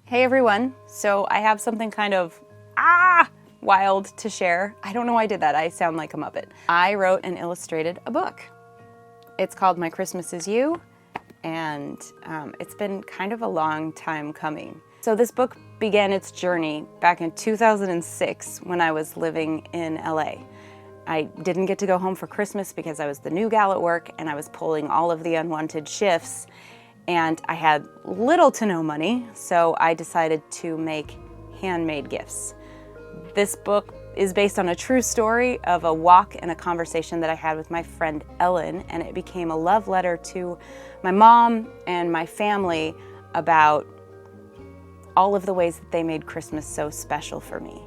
Hey everyone, so I have something kind of wild to share. I don't know why I did that, I sound like a Muppet. I wrote and illustrated a book. It's called My Christmas Is You, and it's been kind of a long time coming. So this book began its journey back in 2006 when I was living in LA. I didn't get to go home for Christmas because I was the new gal at work and I was pulling all of the unwanted shifts, and I had little to no money, so I decided to make handmade gifts. This book is based on a true story of a walk and a conversation that I had with my friend Ellen, and it became a love letter to my mom and my family about all of the ways that they made Christmas so special for me.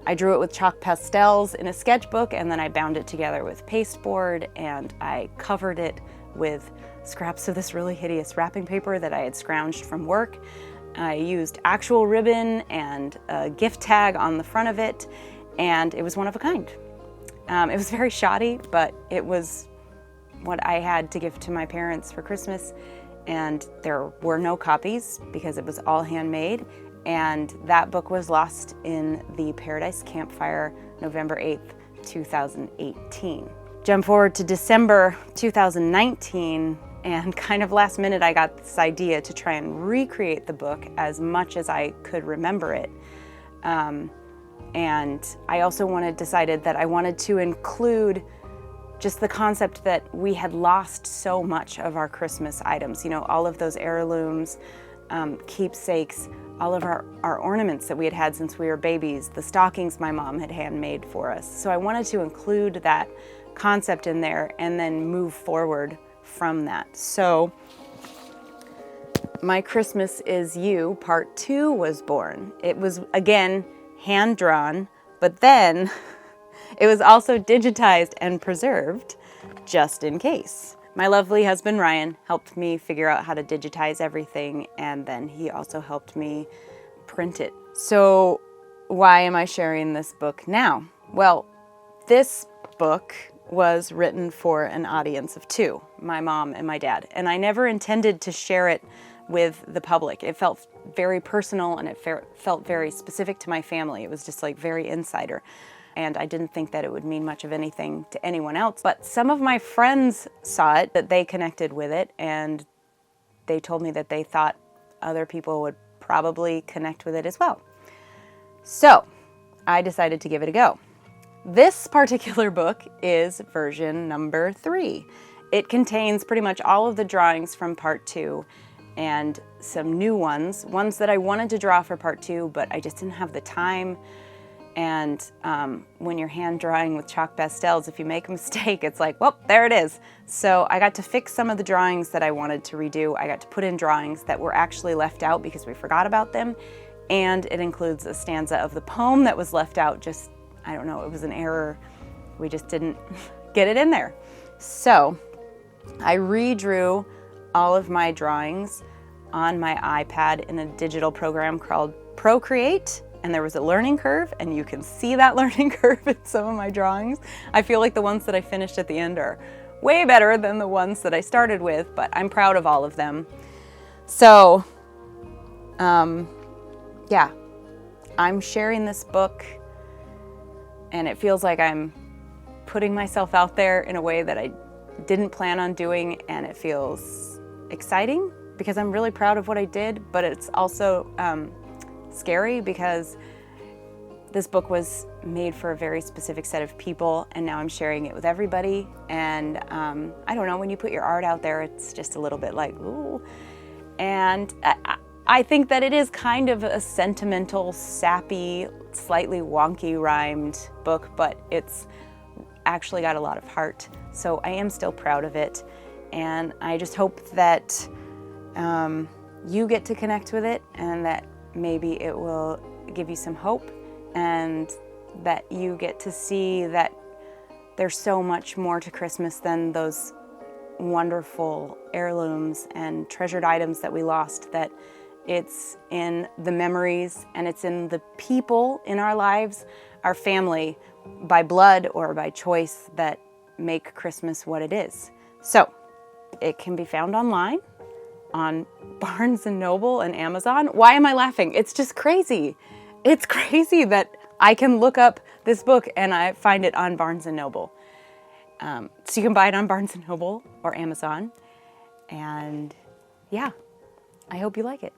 I drew it with chalk pastels in a sketchbook, and then I bound it together with pasteboard, and I covered it with scraps of this really hideous wrapping paper that I had scrounged from work. I used actual ribbon and a gift tag on the front of it, and it was one of a kind. It was very shoddy, but it was what I had to give to my parents for Christmas, and there were no copies because it was all handmade, and that book was lost in the Paradise Campfire, November 8th, 2018. Jump forward to December 2019, and kind of last minute I got this idea to try and recreate the book as much as I could remember it. And I also decided that I wanted to include just the concept that we had lost so much of our Christmas items. You know, all of those heirlooms, keepsakes, all of our ornaments that we had had since we were babies, the stockings my mom had handmade for us. So I wanted to include that concept in there and then move forward from that. So My Christmas Is You Part 2 was born. It was, again, hand-drawn, but then it was also digitized and preserved just in case. My lovely husband Ryan helped me figure out how to digitize everything, and then he also helped me print it. So why am I sharing this book now? Well, this book was written for an audience of two, my mom and my dad, and I never intended to share it with the public. It felt very personal, and it felt very specific to my family. It was just like very insider, and I didn't think that it would mean much of anything to anyone else. But some of my friends saw it, that they connected with it, and they told me that they thought other people would probably connect with it as well. So I decided to give it a go. This particular book is version number 3. It contains pretty much all of the drawings from part 2 and some new ones that I wanted to draw for part 2, but I just didn't have the time. And when you're hand drawing with chalk pastels, if you make a mistake, it's like, well, there it is. So I got to fix some of the drawings that I wanted to redo. I got to put in drawings that were actually left out because we forgot about them. And it includes a stanza of the poem that was left out. Just, I don't know, it was an error. We just didn't get it in there. So I redrew all of my drawings on my iPad in a digital program called Procreate. And there was a learning curve, and you can see that learning curve in some of my drawings. I feel like the ones that I finished at the end are way better than the ones that I started with, but I'm proud of all of them. So, yeah, I'm sharing this book, and it feels like I'm putting myself out there in a way that I didn't plan on doing, and it feels exciting because I'm really proud of what I did, but it's also scary because this book was made for a very specific set of people, and now I'm sharing it with everybody. And I don't know, when you put your art out there, it's just a little bit like, ooh. And I think that it is kind of a sentimental, sappy, slightly wonky rhymed book, but it's actually got a lot of heart. So I am still proud of it, and I just hope that you get to connect with it, and that maybe it will give you some hope, and that you get to see that there's so much more to Christmas than those wonderful heirlooms and treasured items that we lost, that it's in the memories and it's in the people in our lives, our family, by blood or by choice, that make Christmas what it is. So it can be found online. on Barnes & Noble and Amazon. Why am I laughing? It's just crazy. It's crazy that I can look up this book and I find it on Barnes & Noble. So you can buy it on Barnes & Noble or Amazon. And yeah, I hope you like it.